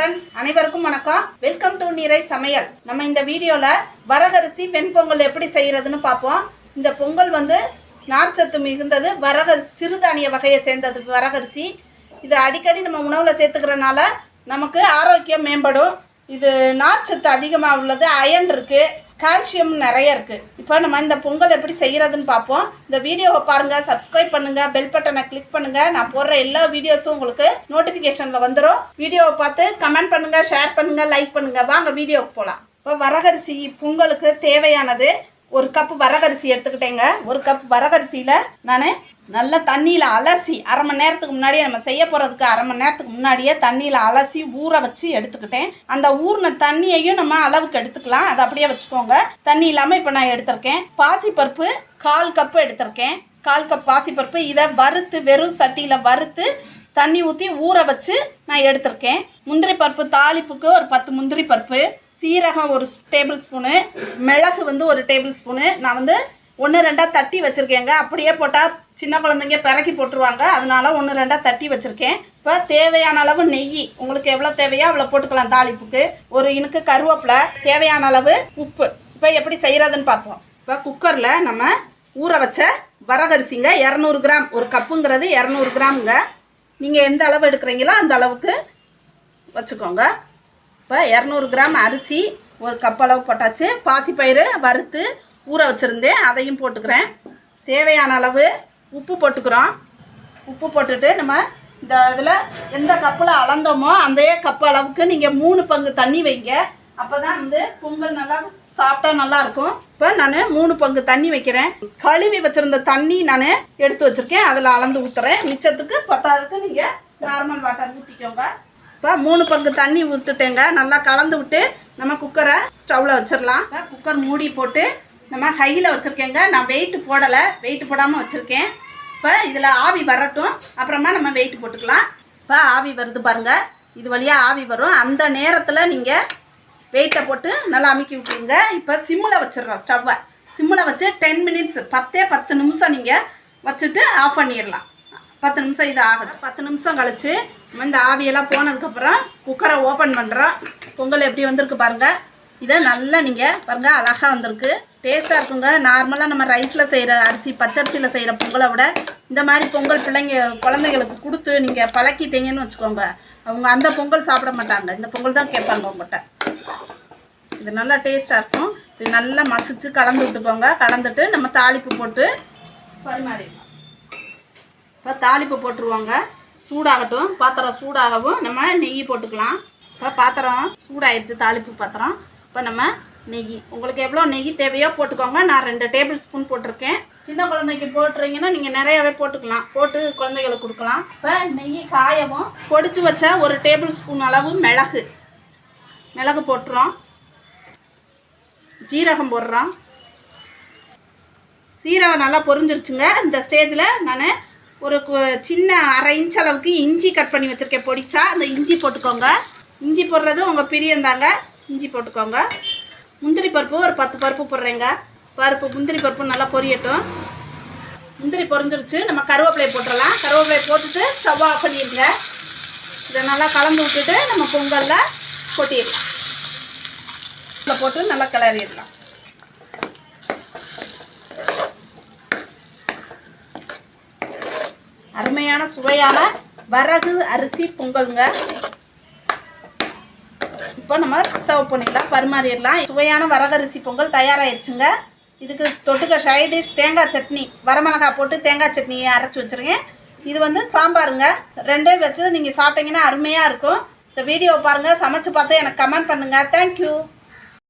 Friends, அனைவருக்கும் வணக்கம். Welcome to நிரை சமையல். நம்ம இந்த வீடியோல வரகரிசி வெண்பொங்கல் எப்படி செய்யறதுன்னு பார்ப்போம். இந்த பொங்கல் வந்து நார்ச்சத்து மிகுந்தது, வரகரிசி சிறுதானிய வகையை சேர்ந்தது வரகரிசி. இது அடிக்கடி நம்ம உணவுல சேர்த்துக்கிறனால நமக்கு ஆரோக்கியம் மேம்படும். இது நார்ச்சத்து அதிகமாக உள்ளது, அயன் இருக்கு, கால்சியம் நிறைய இருக்கு. இப்போ நம்ம இந்த பொங்கல் எப்படி செய்யறதுன்னு பார்ப்போம். இந்த வீடியோவை பாருங்க, சப்ஸ்கிரைப் பண்ணுங்க, பெல் பட்டனை கிளிக் பண்ணுங்க. நான் போடுற எல்லா வீடியோஸும் உங்களுக்கு நோட்டிபிகேஷன்ல வந்துடும். வீடியோவை பார்த்து கமெண்ட் பண்ணுங்க, ஷேர் பண்ணுங்க, லைக் பண்ணுங்க. வாங்க வீடியோவுக்கு போகலாம். இப்போ வரகரிசி பொங்கலுக்கு தேவையானது ஒரு கப் வரகரிசி எடுத்துக்கிட்டேங்க. ஒரு கப் வரகரிசியில் நான் நல்லா தண்ணியில் அலசி அரை மணி நேரத்துக்கு முன்னாடியே, நம்ம செய்ய போகிறதுக்கு அரை மணி நேரத்துக்கு முன்னாடியே தண்ணியில் அலசி ஊற வச்சு எடுத்துக்கிட்டேன். அந்த ஊறின தண்ணியையும் நம்ம அளவுக்கு எடுத்துக்கலாம், அதை அப்படியே வச்சுக்கோங்க. தண்ணி இல்லாமல் இப்போ நான் எடுத்திருக்கேன். பாசிப்பருப்பு 1/4 கப்பு எடுத்திருக்கேன். 1/4 கப் பாசிப்பருப்பு. இதை வறுத்து வெறும் சட்டியில் வறுத்து தண்ணி ஊற்றி ஊற வச்சு நான் எடுத்திருக்கேன். முந்திரி பருப்பு தாளிப்புக்கு ஒரு 10 முந்திரி பருப்பு, சீரகம் 1 டேபிள் ஸ்பூனு, மிளகு வந்து 1 டேபிள் ஸ்பூனு. நான் வந்து 1-2 தட்டி வச்சுருக்கேங்க. அப்படியே போட்டால் சின்ன குழந்தைங்க பிறக்கி போட்டுருவாங்க, அதனால 1-2 தட்டி வச்சுருக்கேன். இப்போ தேவையான அளவு நெய், உங்களுக்கு எவ்வளோ தேவையோ அவ்வளோ போட்டுக்கலாம். தாளிப்புக்கு ஒரு இனுக்கு கருவேப்பிலை, தேவையான அளவு உப்பு. இப்போ எப்படி செய்கிறதுன்னு பார்ப்போம். இப்போ குக்கரில் நம்ம ஊற வச்ச வரகரிசிங்க 200 கிராம், ஒரு கப்புங்கிறது 200 கிராமுங்க. நீங்கள் எந்த அளவு எடுக்கிறீங்களோ அந்த அளவுக்கு வச்சுக்கோங்க. இப்போ 200 கிராம் அரிசி ஒரு கப் அளவு போட்டாச்சு. பாசிப்பயிறு வறுத்து ஊற வச்சுருந்தேன், அதையும் போட்டுக்கிறேன். தேவையான அளவு உப்பு போட்டுக்கிறோம். உப்பு போட்டுட்டு நம்ம இந்த இதில் எந்த கப்பில் அளந்தோமோ அந்த கப்பு அளவுக்கு நீங்கள் 3 பங்கு தண்ணி வைங்க. அப்போ தான் வந்து பொங்கல் நல்லா சாப்பிட்டா நல்லாயிருக்கும். இப்போ நான் 3 பங்கு தண்ணி வைக்கிறேன். கழுவி வச்சுருந்த தண்ணி நான் எடுத்து வச்சுருக்கேன், அதில் அளந்து ஊற்றுறேன். மிச்சத்துக்கு பத்தாவதுக்கு நீங்கள் நார்மல் வாட்டர் ஊற்றிக்கோங்க. இப்போ 3 பங்கு தண்ணி ஊற்றுட்டேங்க. நல்லா கலந்து விட்டு நம்ம குக்கரை ஸ்டவ்வில் வச்சிடலாம். குக்கர் மூடி போட்டு நம்ம ஹையில் வச்சுருக்கேங்க. நான் வெயிட் போடலை, வெயிட் போடாமல் வச்சுருக்கேன். இப்போ இதில் ஆவி வரட்டும், அப்புறமா நம்ம வெயிட் போட்டுக்கலாம். இப்போ ஆவி வருது பாருங்கள், இது வழியாக ஆவி வரும். அந்த நேரத்தில் நீங்கள் வெயிட்டை போட்டு நல்லா அமுக்கி விட்டுருங்க. இப்போ சிம்மில் வச்சிடுறோம். ஸ்டவ்வை சிம்மில் வச்சு 10 மினிட்ஸ், 10 நிமிஷம் நீங்கள் வச்சுட்டு ஆஃப் பண்ணிடலாம். 10 நிமிஷம் இது ஆகட்டும். 10 நிமிஷம் கழித்து நம்ம இந்த ஆவியெல்லாம் போனதுக்கப்புறம் குக்கரை ஓப்பன் பண்ணுறோம். பொங்கல் எப்படி வந்திருக்கு பாருங்கள். இதை நல்லா நீங்கள் பாருங்கள், அழகாக வந்திருக்கு, டேஸ்ட்டாக இருக்குங்க. நார்மலாக நம்ம ரைஸில் செய்கிற அரிசி, பச்சரிசியில் செய்கிற பொங்கலை விட இந்த மாதிரி பொங்கல் குழந்தைங்களுக்கு கொடுத்து நீங்கள் பழக்கிட்டீங்கன்னு வச்சுக்கோங்க, அவங்க அந்த பொங்கல் சாப்பிட மாட்டாங்க, இந்த பொங்கல் தான் கேட்பாங்க உங்கள்கிட்ட. இது நல்லா டேஸ்ட்டாக இருக்கும். இது நல்லா மசிச்சு கலந்து விட்டுக்கோங்க. கலந்துட்டு நம்ம தாளிப்பு போட்டு பரிமாறிடலாம். இப்போ தாளிப்பு போட்டுருவாங்க. சூடாகட்டும், பாத்திரம் சூடாகவும் நம்ம நெய் போட்டுக்கலாம். இப்போ பாத்திரம் சூடாயிடுச்சு, தாளிப்பு பாத்திரம். இப்போ நம்ம நெய், உங்களுக்கு எவ்வளோ நெய் தேவையோ போட்டுக்கோங்க. நான் 2 டேபிள் ஸ்பூன் போட்டிருக்கேன். சின்ன குழந்தைக்கு போட்டுறீங்கன்னா நீங்கள் நிறையாவே போட்டுக்கலாம், போட்டு குழந்தைகளுக்கு கொடுக்கலாம். இப்போ நெய் காயவும் பொடிச்சு வச்ச 1 டேபிள் ஸ்பூன் அளவு மிளகு போட்டுறோம். ஜீரகம் போடுறோம். சீரகம் நல்லா பொரிஞ்சிருச்சுங்க. இந்த ஸ்டேஜில் நான் ஒரு சின்ன 1/2 இன்ச் அளவுக்கு இஞ்சி கட் பண்ணி வச்சுருக்கேன் பொடிசா. அந்த இஞ்சி போட்டுக்கோங்க. இஞ்சி போடுறது உங்கள் பிரியந்தாங்க, இஞ்சி போட்டுக்கோங்க. முந்திரி பருப்பு ஒரு 10 பருப்பு போடுறேங்க. முந்திரி பருப்பு நல்லா பொரியட்டும். முந்திரி பொரிஞ்சிருச்சு, நம்ம கருவேப்பிலையை போட்டுடலாம். கருவேப்பிலையை போட்டுட்டு ஸ்டவ் ஆஃப் பண்ணிடுங்க. இதை நல்லா கலந்து விட்டுட்டு நம்ம பொங்கலில் கொட்டிடலாம். இதில் போட்டு நல்லா கிளறிடலாம். அருமையான சுவையான வரகு அரிசி பொங்கலுங்க. இப்போ நம்ம சர்வ் பண்ணிடலாம், பரிமாறிடலாம். சுவையான வரகரிசி பொங்கல் தயாராகிடுச்சுங்க. இதுக்கு தொட்டுக்க சைடிஷ் தேங்காய் சட்னி, வரமிளகாய் போட்டு தேங்காய் சட்னியை அரைச்சி வச்சுருக்கேன். இது வந்து சாம்பாருங்க. 2 வச்சு நீங்கள் சாப்பிட்டீங்கன்னா அருமையாக இருக்கும். இந்த வீடியோவை பாருங்கள், சமைச்சு பார்த்து எனக்கு கமெண்ட் பண்ணுங்கள். தேங்க்யூ.